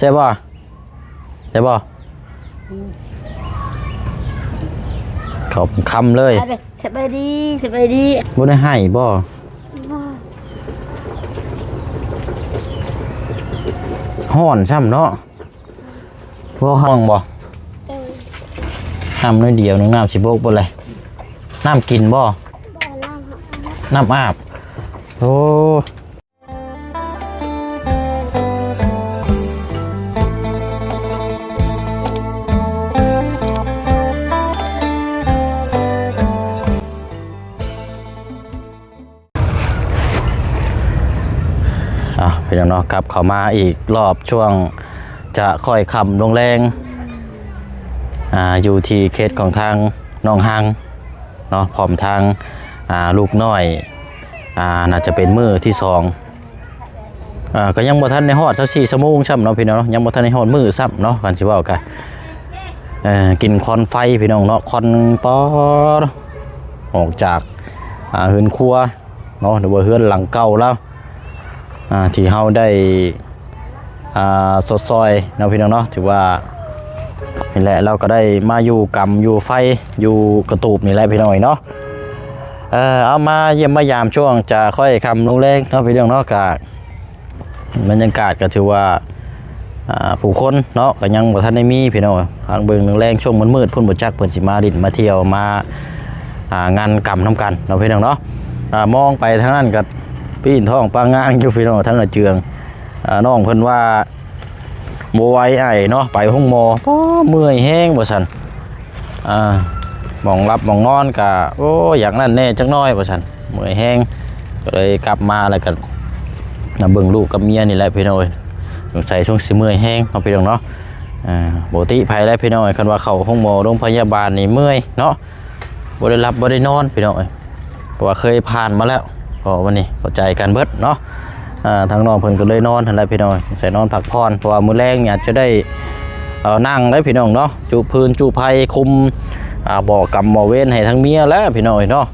ช่ป่ะใช่ป่ะเขาคำเลยสบายดีสบายดีบ่ได้ให้บ่ฮ้อนซ้ำเนาะบ่ห้องบ่น้ำน้อยเดียวนึงน้ำสิบกบ่เลยน้ำกินบ่น้ำอาบโอ้พี่น้องเนาะกลับเข้ามาอีกรอบช่วงจะค่อยค่ำลงแรงอยู่ที่เขตของทางหนองหังเนาะพร้อมทางลูกน้อยน่าจะเป็นมื้อที่2ก็ยังบ่ทันในฮอด24ชั่วโมงซ้ำเนาะพี่น้องเนาะยังบ่ทันในฮอดมื้อซ้ำเนาะกันสิเว้ากันกินควันไฟพี่น้องเนาะควันปอออกจากเฮือนครัวเนาะหรือว่าเฮือนหลังเก่าแล้วที่เฮาได้สดซอยเนาะพี่น้องเนาะถือว่านี่แหละเราก็ได้มาอยู่กำอยู่ไฟอยู่กระตูบนี่แหละพี่น้อยเนาะเอามาเยี่ยมมายามช่วงจะค่อยคำลงแรงเนาะพี่น้องเนาะกะบรรยากาศก็ถือว่าผู้คนเนาะก็ยังบ่ทันได้มีพี่น้องทางเบิ่งแรงช่วงมืดๆพุ่นบ่จักเพิ่นสิมาดินมาเที่ยวมางานกำนำกันเนาะพี่น้องเนาะมองไปทางนั้นก็ปีนท้องปลางางอยู่พี่น้องทั้งเจืองน้องเพิ่นว่าโบไหว้ไอ้เนาะไปห้องหมอเพราะเมื่อยแห้งบ่ซั่นมองรับมองนอนกะโอ้อย่างนั้นแน่จังน้อยบ่ซั่นเมื่อยแห้งก็เลยกลับมาแล้วกันเบิ่งลูกกับเมียนี่แหละพี่น้องสงสัยช่วงสิเมื่อยแห้งเนาะพี่น้องเนาะปกติภัยแล้วพี่น้องคันว่าเข้าห้องหมอโรงพยาบาลนี่เมื่อยเนาะบ่ได้รับบ่ได้นอนพี่น้องเพราะว่าเคยผ่านมาแล้วก็วันนี้เข้าใจกันเบิดเนาะทางน้องเพิ่นก็เลยนอนทันได้พี่น้องใส่นอนพักผ่อนเพราะว่ามื้อแรงเนี่ยจะได้นั่งได้พี่น้องเนาะจุพื้นจุภัยคุมบ่อกำบ่เว้นให้ทั้งเมียแล้วพี่น้องเนาะ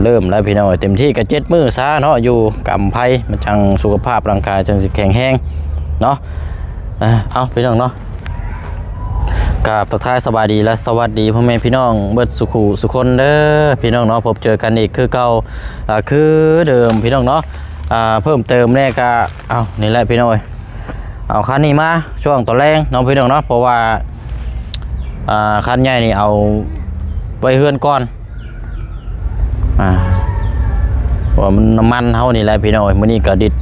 เริ่มแล้วพี่น้องเต็มที่ก็7มื้อซะเนาะอยู่กำไผมันจังสุขภาพร่างกายจังสิแข็งแรงเนาะเอาพี่น้องเนาะกราบทักทายสบายดีและสวัสดีพ่อแม่พี่น้องเบิดสุขุสุคนเด้อพี่น้องเนาะพบเจอกันอีกคือเก่าคือเดิมพี่น้องเนาะเพิ่มเติมแน่ก็เอานี่แหละพี่น้องเอาคันนี้มาช่วงตอนแรงน้องพี่น้องเนาะเพราะว่าคันใหญ่นี่เอาไว้เฮือนก่อนว่ามันน้ำมันเท่านี่แหละพี่น้องมื้อนี้ก็ดิด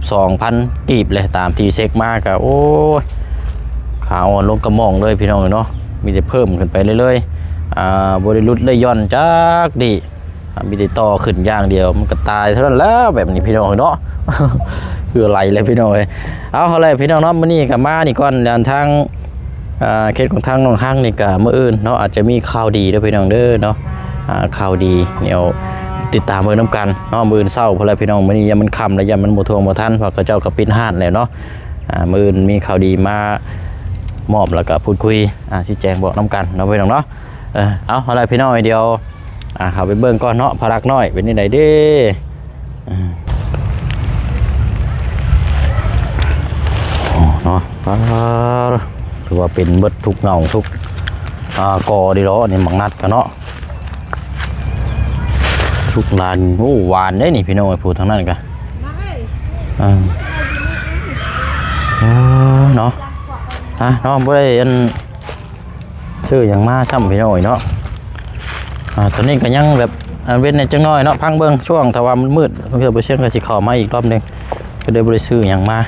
52,000กีบเลยตามที่เช็คมาก็โอ้ขาวลงกระหม่องเลยพี่น้องเนาะมีแต่เพิ่มขึ้นไปเรื่อยๆบริลุดเลยย่อนจักดีมีแต่ต่อขึ้นอย่างเดียวมันก็ตายเท่านั้นแล้วแบบนี้พี่น้องเนาะคืออะไรเลยพี่น้องเอาอะไรพี่น้องเนาะมื้อนี้กับมานี่ก่อนเดินทางเคสของทางหนองหังนี่ก็มื้ออื่นเนาะอาจจะมีข่าวดีเด้อพี่น้องเด้อเนาะข่าวดีเดี๋ยวติดตามเบิ่งนำกันเนาะมื้ออื่นเช้าพุ่นแหละพี่น้องมื้อนี้ยามมันค่ำแล้วยามมันบ่ทวงบ่ทันเพราะเขาเจ้าก็ปิดห้านแล้วเนาะมื้ออื่นมีข่าวดีมามอบแล้วก็พูดคุยชี้แจงบอกน้ำกันเนาะพี่น้องเนาะเอาอะไรพี่น้องเดียวเข้าไปเบิ่งก่อนเนาะพารักน้อยเป็นยังไงเด้เนาะถือว่าเป็นเบิดทุกเงาทุกกอดีล้อนี่มังนัดกันเนาะทุกลานโอ้หวานได้นี่พี่น้องพูดทางนั้นกันเนาะน้องบ่ได้ซื้ออย่างมาซ้ำพี่น้อยเนาะตอนนี้ก็ยังแบบเว้นในจังน้อยเนาะพังเบิ้งช่วงถ้าว่ามันมืดเพื่อไปเชื่อมกับสีขาวมาอีกรอบนึงก็ได้บ่ได้ซื้ออย่างมา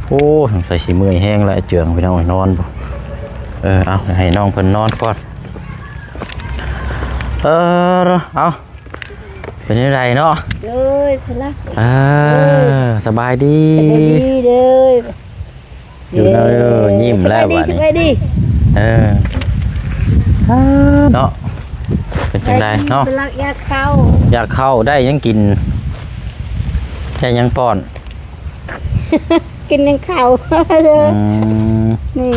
โอ้ใส่สีมือแห้งแล้วเจืองพี่น้อยนอนบ่เอาให้น้องเพิ่นนอนก่อนเอาเป็นยังไงเนาะเด้อพลักสบายดีเด้ออยู่เนาะยิ้มแล้วว่ะนี่เนาะเป็นจังไดเนาะอยากเข้าได้ยังกินได้ยังป้อนกินยังเข้านี่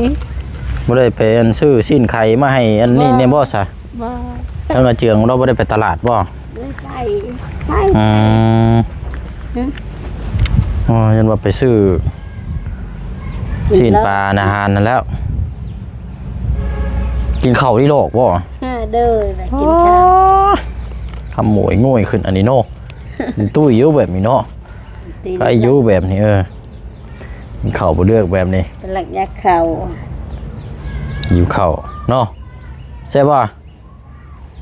บ่ได้ไปซื้อสิ้นไข่มาให้อันนี้เนี่ยบ่ซะบ่ทางเจืองเราบ่ได้ไปตลาดบ่ไปอ๋อยันว่าไปซื้อ สิ้นปลาอาหารนั่นแล้ว กินข้าวที่โลกบ่ เด้อกินข้าว ขโมยง่วยขึ้นอันนี้เนาะตู้อยู่แบบนี้เนาะใครอยู่แบบนี้กินข้าวบ่เลือกแบบนี้ เป็นหลักยักษ์ข้าว อยู่ข้าวเนาะใช่ป่ะ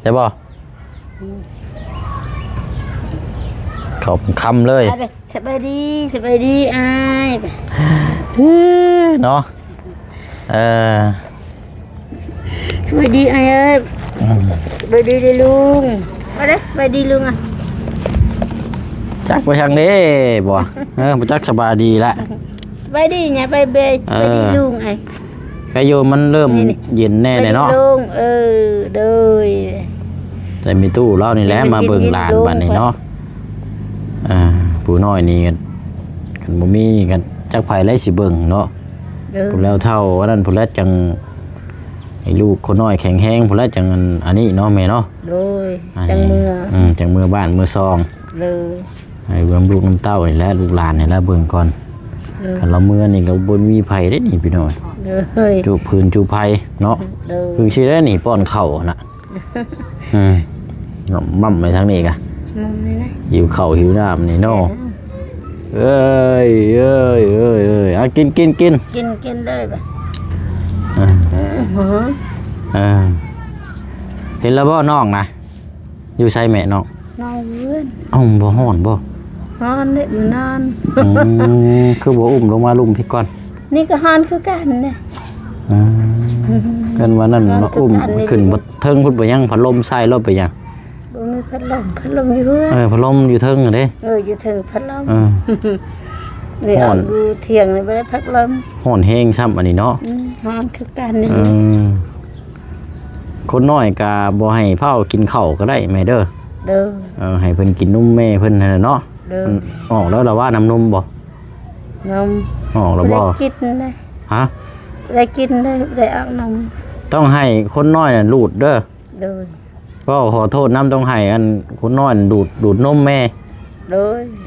ใช่ป่ะข้าวเป็นคำเลย สบายดีอ้ายเนาะสบายดีอ้ายเอ้ยสบายดีเลยลุงมาเด้สบายดีลุงอ่ะ จักไปทางนี้บ่บ่จักสบายดีละ สบายดีเนี่ยไปเบยสบายดีลุงไอ้ ใครโยมมันเริ่มเย็นแน่เลยเนาะ ลุงเด้อ แต่มีตู้เล่านี่แหละมาเบิ่งหลานบัดนี้เนาะผู้น้อยนี่กันบ่มีกันจักไผไล่สิเบิ่งเนาะผู้แล้วเท่าอันนั้นผู้แล้วจังให้ลูกคนน้อยแข็งแรงผู้แล้วจังอันนี้เนาะแม่เนาะโดยจังมือจังมือบ้านมือซองเลยให้เบิ่งลูกน้ำเต้านี่แหละลูกหลานนี่แหละเบิ่งก่อนคันเราเมื่อนี่ก็บ่มีไผได้นี่พี่น้อยจูบพื้นจูบไผเนาะคือสิได้นี่ป้อนข้าวน่ะมั่มไปทางนี้กะหิวข้าวหิวน้ำนี่เนาะเอ้ยกินเลยบ่เห็นแล้วบ่น้องนะอยู่ใส่แม่น้องเพื่อนบ่ฮ้อนบ่ฮ้อนเด้อยู่นาน คือบ่อุ้มลงมาลุ่มพี่ก่อนนี่ก็ฮ้อนคือกันเด้กันว่านั่นอุ้มขึ้นบ่เทิงพุ่นบ่ยังพัดลมใส่รถไปยังบ่มีพัดลมอยู่เพื่อนพัดลมอยู่เทิงเด้อยู่เทิงพัดลมนี่อ่อนดูเที่ยงนี่บ่ได้พัดลมฮ้อนแฮงซ้ำอันนี้เนาะฮ้อนคือกันนี่คนน้อยก็บ่ให้เผากินข้าวก็ได้แม่เด้อให้เพิ่นกินนมแม่เพิ่นนั่นน่ะเนาะออกแล้วล่ะว่าน้ำนมบ่ออกแล้วบ่ได้กินได้ได้กินได้อาบน้ำต้องให้คนน้อยน่ะดูดเด้อก็ขอโทษน้ำต้องให้อันคนน้อยดูดนมแม่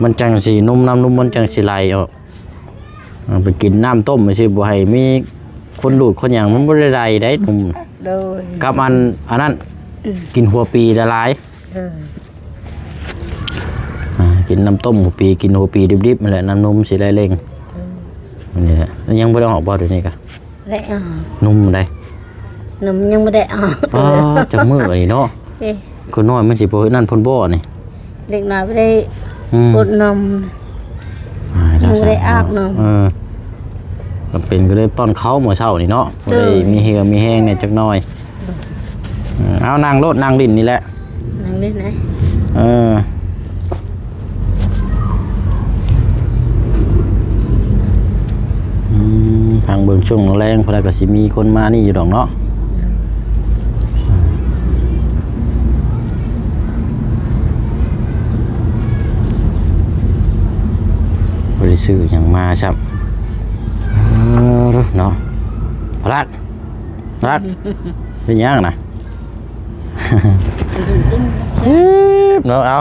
มันจังสีนมน้ำนมมันจังสีไหลออกไปกินน้ำต้มไม่ใช่บ่ให้มีคนดูดคนอย่างมันบ่ได้ไหลได้นมกับอันนั้นกินหัวปีละลายกินน้ำต้มหัวปีกินหัวปีดิบๆนั่นแหละน้ำนมสีไหลเร่งนี่แหละยังไม่ได้ออกบ่เดี๋ยวนี้กะได้นมได้นมยังไม่ได้ออกจะมือนี่เนาะคนน้อยมันสิบ่นั่นพ่นบ่นี่เด็กน้อยไม่ได้อดนมยังไม่ได้อาบนมก็เป็นก็เลยป้อนเขาเมื่อเช้านี่เนาะบ่ได้มีเหี่ยวมีแห้งเนี่ยจักหน่อยเอานางรถนางดินนี่แหละนางดินไหนทางเบิ่งช่วงแรงพอได้ก็สิมีคนมานี่อยู่ดอกเนาะบ่ได้ซื้อหยังมาซับเนาะรักเป็นยังนะเนาะเอา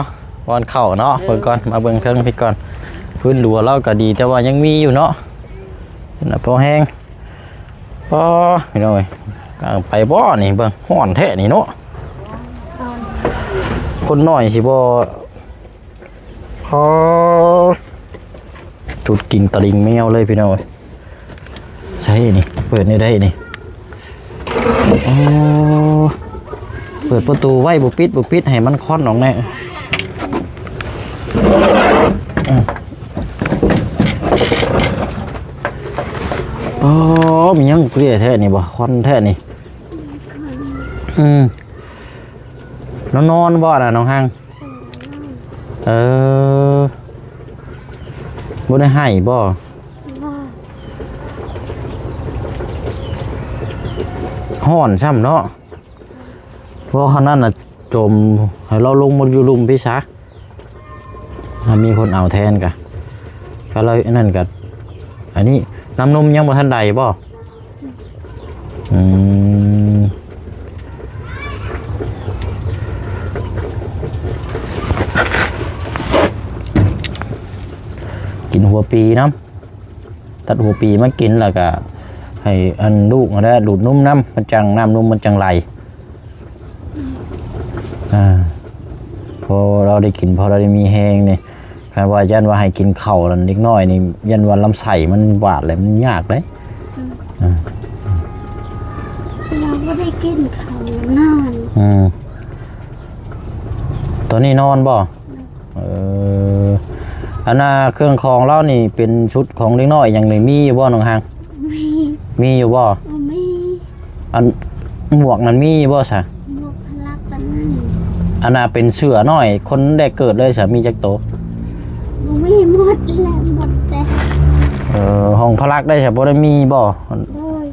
วันเข้าเนาะเพิ่นก่อนมาเบิ่งเครื่องพี่ก่อนพื้นรัวเราก็ดีแต่ว่ายังมีอยู่เนาะน่ะพอแห้งพอพี่น้อยไปบ่นี่เบิ่งฮ้อนแท้นี่เนาะคนน้อยสิบ่พอจุดกิ่งตะลิงแมวเลยพี่น้อยใช่นี่เปิดนี่ได้นี่เปิดประตูไว้บุปิดให้มันค่อนออกแน่มียังเกลี่ยแท้นี่บ่ค่อนแท้นี่นอนบ่น่ะน้องฮังบ่ได้ให้บ่ฮ้อนช่ำเนาะเพราะขนาดน่ะจมให้เราลงมาอยู่ลุมพี่ซะถ้ามีคนเอาแทนกะก็เลยนั่นกะอันนี้น้ำนมยังบ่ทันใดบ่กินหัวปีน้ ตัดหัวปีมากินแล้วก็ให้อันลูกนั่นแหละดูดนุ่มน้ำมันจังน้ำนุ่มมันจังไหลพอเราได้กินพอเราได้มีแห้งนี่การว่ายันว่าให้กินเข่าวแล้วเล็กน้อยนี่ยันว่าลำไส้มันหวาดเลยมันยากเลย เราก็ได้กินข้าวนอน ตัวนี้นอนบ่อันน่ะเครื่องของเรานี่เป็นชุดของเล็กน้อยอย่างหนึ่งมีอยู่บ่น้องหางมีอยู่บ่ มี อันหมวกนั้นมีอยู่บ่ซะ บวกพลักกัน อันน่ะเป็นเสือน้อยคนได้เกิดเลยซะมีจักโต มีหมดแล้วหมดแต่ ห้องพลักได้ซะบ่ได้มีบ่ โดย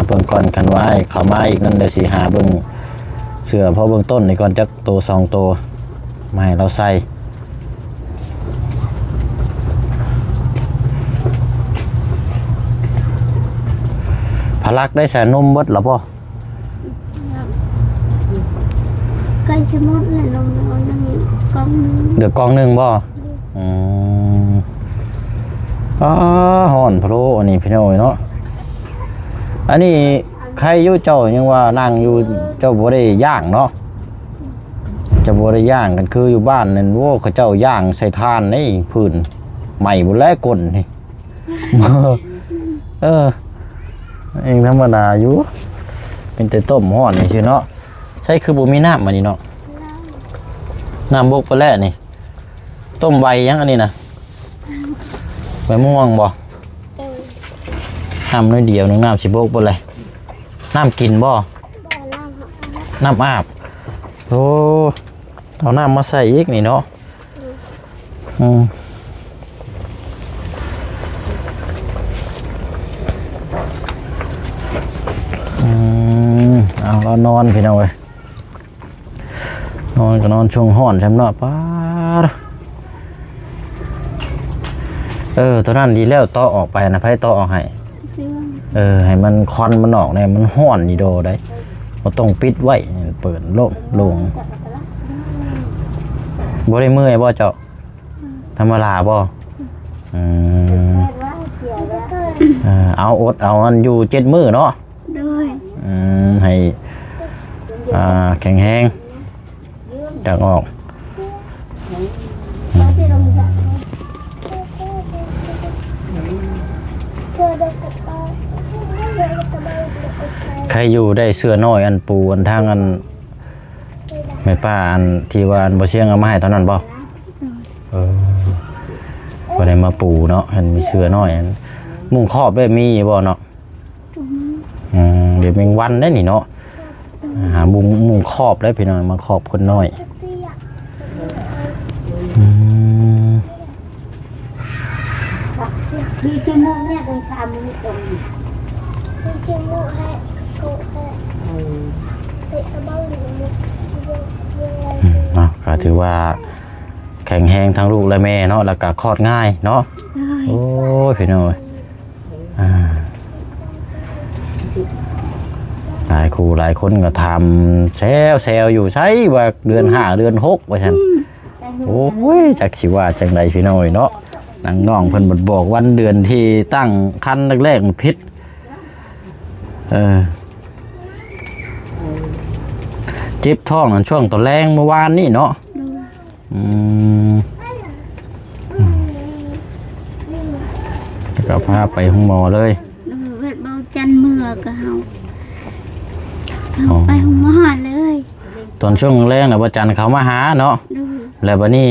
เบิ่งก่อนกันว่าเขามาอีกนั่นเดี๋ยวสิหาเบิ่งเสือเพราะเบื้องต้นนี่ก่อนจักโต2โตมาให้เราใส่พลักได้แสนนมเบิดหรอป่ะ ใกล้จะหมดแล้วลงนั่งกองนึง เดือกกองหนึ่งบ่ห่อนพะโล้อันนี้พี่น้อยเนาะอันนี้ใครอยู่เจ้ายังว่านั่งอยู่เจ้าบ่ได้ย่างเนาะจะบ่ได้ย่างกันคืออยู่บ้านนั่นโว้เขาเจ้าย่างใส่ทานนี่พื้นใหม่บ่แล้วก้นนี่ เองธรรมดาอยู่เป็นแต่ต้มห่อนนี่ซื่อเนาะใช่คือบ่มีน้ำมานี่เนาะน้ำบกไปแล้วนี่ต้มใบยังอันนี้นะใบม่วงบ่น้ำน้อยเดียวนึงน้ำสิบกไปเลยน้ำกินบ่น้ำอาบโอ้เอาน้ำมาใส่อีกนี่เนาะเอาเรานอนพี่น้องเว้ยนอนก็นอนช่วงห้อนใช่ไหมเนาะป้าตัวนั้นดีแล้วต่อออกไปนะไพ่ต่อออกให้ให้มันควันมันออกเนี่ยมันห้อนดีโดได้เราต้องปิดไว้เปิดโล่งบ่ได้เมื่อยบ่เจ้าธรรมดาบ่เอาอดเอาอันอยู่7 มื้อเนาะด้วยให้แข็งแห้งจังออกใครอยู่ได้เสื้อน้อยอันปูอันทางอันไม่ป้าอันที่ว่าอันบ่เชียงเอามาให้ตอนนั้นบ่บ่ได้มาปูเนาะอันมีเสื้อน้อยอันมุ้งครอบได้มีบ่เนาะเดี๋ยวแมงวันได้นี่เนาะหามุ้งครอบได้พี่น้อยมาครอบคนน้อยมีจมูกเนี่ยเป็นชามมันตรงมีจมูกให้กูให้เตะกระเบ้าหรือมุกก็ถือว่าแข็งแรงทั้งลูกและแม่เนาะแล้วก็คลอดง่ายเนาะโอ้ยพี่น้อยหลายครูหลายคนก็ทำแซวอยู่ใช่ว่าเดือน5เดือน6ว่าฉันโอ้ยจักสิว่าจังใดพี่น้อยเนาะนางน้องเพิ่นบอกวันเดือนที่ตั้งคันแรกๆมันผิดเจ็บท้องนั่นช่วงตอนแรงเมื่อวานนี่เนาะก็พาไปห้องหมอเลยเวทเบาจันเมื่อก็เฮาไปห้องหมอเลยตอนช่วงแรกน่ะว่าจันเขามาหาเนาะแล้วบัดนี้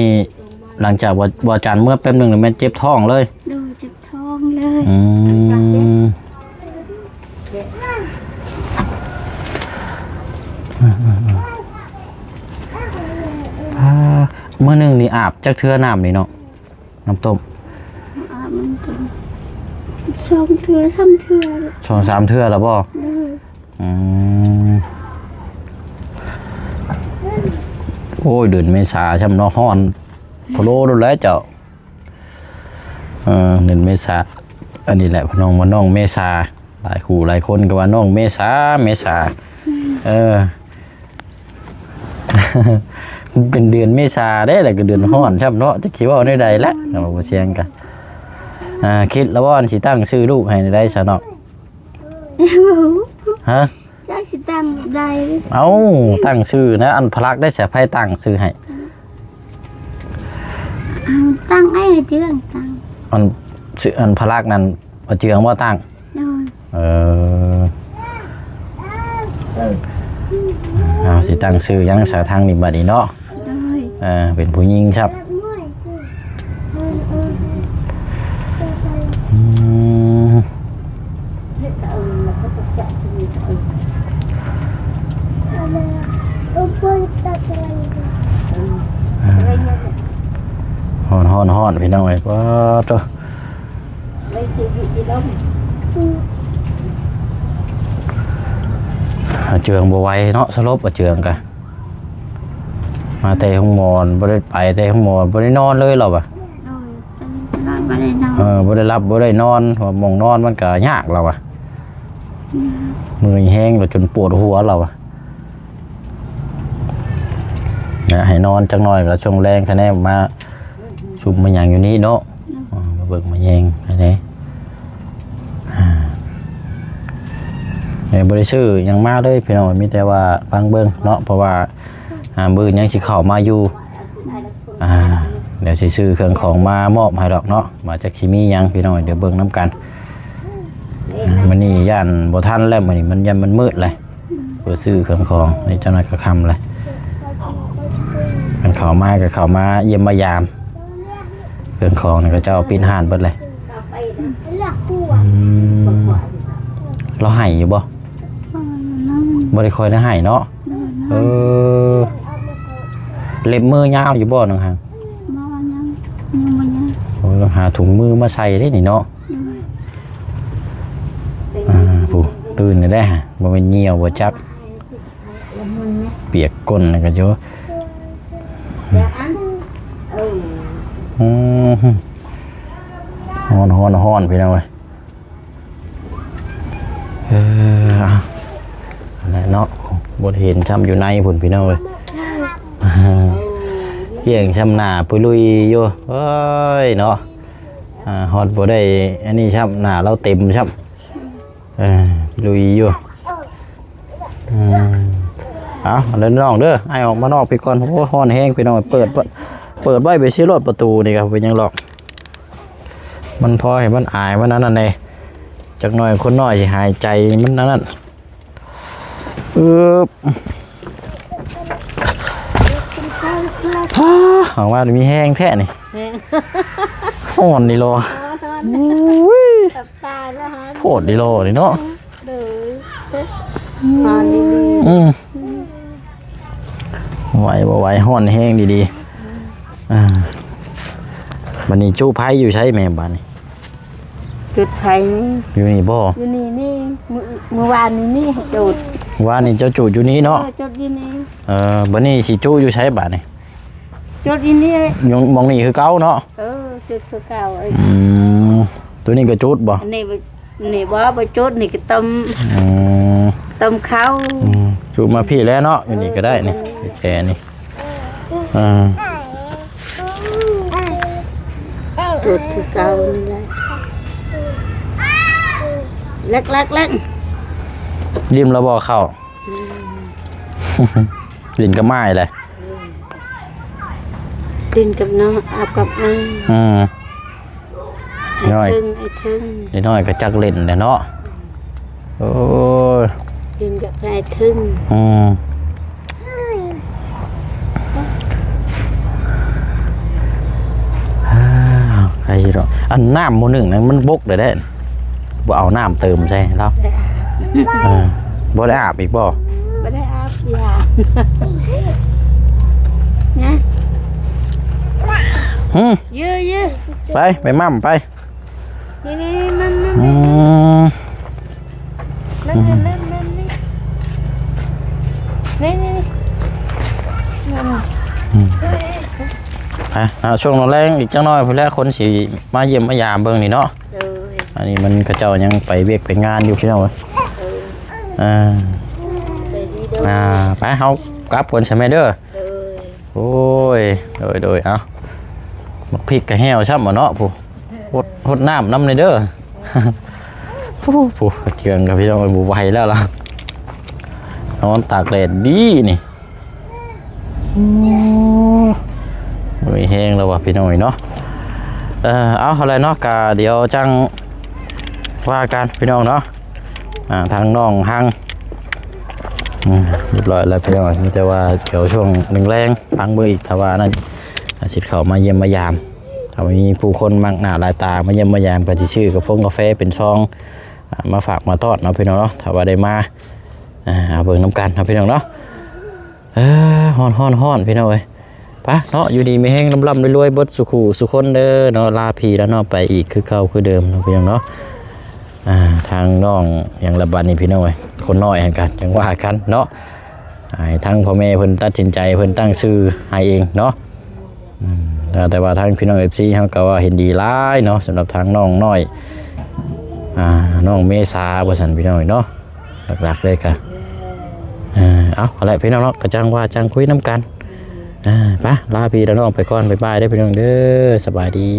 หลังจากว่าจันเมื่อแป๊บนึงเนี่ยมันเจ็บท้องเลยดูเจ็บท้องเลยมื้อนึงนี่อาบจักเทื่อน้ำนี่เนาะน้ำต้มอาบมันต้ม2 เทื่อ3 เทื่อ2-3 เทื่อแล้วบ่โอ้ยเดือนเมษาช่ำเนาะฮ้อนพะโล้ดูแลเจ้าเดือนเมษาอันนี้แหละพี่น้องว่าน้องเมษาหลายคู่หลายคนก็ว่าน้องเมษา เป็นเดือนเมษาได้แหละก็เดือนร้อนครับเนาะจะคิดว่าได้ใดละเราบ่เสียงกันคิดแล้วว่าอันสิตั้งชื่อลูกให้ได้ซะเนาะฮะ จักสิตั้งได้ เอ้าตั้งชื่อนะอันพลักได้เสียไพ่ตั้งชื่อให้ ตั้งให้เจืองตั้ง อันชื่ออันพลักนั้นบ่เจืองบ่ตั้ง โดย เอาสิตั้งชื่อยังสาทางนี่บัดนี้เนาะ โดย เป็นผู้หญิงครับฮ้อนพี่น้องเอ้ยว้าตัวเจืองบ่ไหวเนาะสลบเจืองกะมาแต่ห้องหมอนบ่ได้ไปแต่ห้องหมอนบ่ได้นอนเลยหรอกอ่ะ โดยนอนบ่ได้นอน บ่ได้รับบ่ได้นอนเพราะหมองนอนมันก็ยากเราอ่ะมือแห้งแล้วจนปวดหัวเราอ่ะนะให้นอนจักหน่อยแล้วช่วงแรงคะแนนมาชุบมาหยังอยู่นี้เนาะมาเบิกมาแยงอันนี้บ่ได้ซื้อหยังมาเลยพี่น้องมีแต่ว่าฟังเบิ่งเนาะเพราะว่ามื้อยังสิเข้ามาอยู่เดี๋ยวสิซื้อเครื่องของมามอบให้ดอกเนาะมาจากสิมีหยังพี่น้องเดี๋ยวเบิ่งนํกันมื้อนี้ย่านบ่ทันแล้วมื้อนี้มันยันมันมืดเลยเพื่อซื้อเครื่องของในเจ้าหน้าก็ค่ำเลยมันเข้ามาก็เข้ามาเยี่ยมมายามเครื่องของนี่ก็เจ้าปีนห่านเบิดเลยเราให้อยู่บ่บ่ได้คอยได้ให้เนาะเล็บมือยาวอยู่บ่น้องฮะโอ้ยต้องหาถุงมือมาใส่ได้นี่เนาะผู้ตื่นได้ฮะบ่เป็นเหี่ยวบ่จักเปียกก้นแล้วก็เยอะฮ้อนพี่น้องเว้ยนั่นเนาะบ่เห็นช้ำอยู่ในพุ่นพี่น้องเว้ยเกี่ยงช้ำหน้าปุยลุยอยู่เอ้ยเนาะฮอดบ่ได้อันนี้ช้ำหน้าเราเต็มช้ำลุยอยู่เดินน้องเด้อไอ้ออกมานอกพี่ก่อนโอ้ฮ้อนแห้งพี่น้องเปิดไว้ไปสิรถประตูนี่ครับเป็นยังหรอกมันพอให้มันอายมันนั่นเองจักหน่อยคนน้อยสิหายใจมันนั่นหวังว่ามีแห้งแท้นี่อ่อนดีโลตาแล้วฮะ โผดดีโลนี่เนาะนอนดีไหวบ่ไหวห่อนแห้งดีๆบันนี้จู้ไผ่อยู่ใช้แม่บ้านนี่ จุดไผ่นี่ อยู่นี่บ่ อยู่นี่เมื่อวานนี่จุด ว่านี่เจ้าจูอยู่นี้เนาะ จุดอยู่นี่ บันนี้สิจูอยู่ใช้บ้านนี่ จุดอยู่นี่ มองนี่คือเก่าเนาะจุดคือเก่าตัวนี้ก็จุดบ่นี่บ่จุดนี่ก็ต้มข้าวจูมาพี่แล้วเนาะอยู่นี่ก็ได้นี่แช่นี่จุดคือเก่านี่แหละเล็กริมระบ่เข้าลิ้นก็ไม้เลยดินกับน้องอาบกับน้อยไอ้ทึ่งน้อยก็จักเล่นแหละเนาะโอ้ยดินกับไอ้ทึ่งใครหรออันน้ำโมหนึ่งนั้นมันบกเลยได้บ่เอาน้ำเติมใช่แล้วบ่ได้อาบอีกบ่ได้อาบยานะยื้อไปมั่มไปนี่มันช่วงนอนแรงอีกจังน้อยเพื่อนคนสิมาเยี่ยมมายามเบิ่งนี่เนาะอันนี้มันกระเจ้ายังไปเวียกไปงานอยู่ที่นั่นเลยไปเฮากลับคนใช่ไหมเด้อโอ โอ้ยโดยเอามักพริกกระแห้วช่ำบ่เนาะผู้หดน้ำน้ำในเด้อ ผู้เกียงกับพี่น้องบูไหวแล้วล่ะนอนตากแดดดีนี่ไม่แห้งแล้วว่ะพี่น้องเนาะเอาอะไรเนาะกะเดี๋ยวจังว่ากันพี่น้องเนาะทางน้องหังเรียบร้อยแล้วพี่น้องมีแต่ว่าเดี๋ยวช่วงหนึ่งแรงพังเบอร์อีกถ้าว่านั่นสิทธิ์เขามาเยี่ยมมายามถ้ามีผู้คนมากหน้าหลายตามาเยี่ยมมายามก็จะชื่อกาแฟเป็นซองมาฝากมาทอดเนาะพี่น้องเนาะถ้าว่าได้มาเอาเบิ่งน้ำกันเนาะพี่น้องเนาะฮ้อนพี่น้องเอ้ยปะเนาะอยู่ดีไม่แห้งลำรวยๆบดสุขุสุคนเด้อเนาะลาพีแล้วเนาะไปอีกคือเก่าคือเดิมเนาะพี่น้องเนาะทางน้องอย่างละบันนี่พี่น้องเอ้ยคนน้อยแห่งกันจังว่ากันเนาะทั้งพ่อแม่เพิ่นตัดสินใจเพิ่นตั้งชื่อให้เองเนาะแต่ว่าทางพี่น้อง FC เฮาก็ว่าเห็นดีหลายเนาะสำหรับทางน้องน้อยน้องเมษาบ่ซั่นพี่น้องเนาะหลักๆเลยกันเอาอะไรพี่น้องเนาะก็จังว่าจังคุยน้ำกันไปลาพี่แล้วน้องไปก่อนบ๊ายบายได้พี่น้องเด้อสบายดี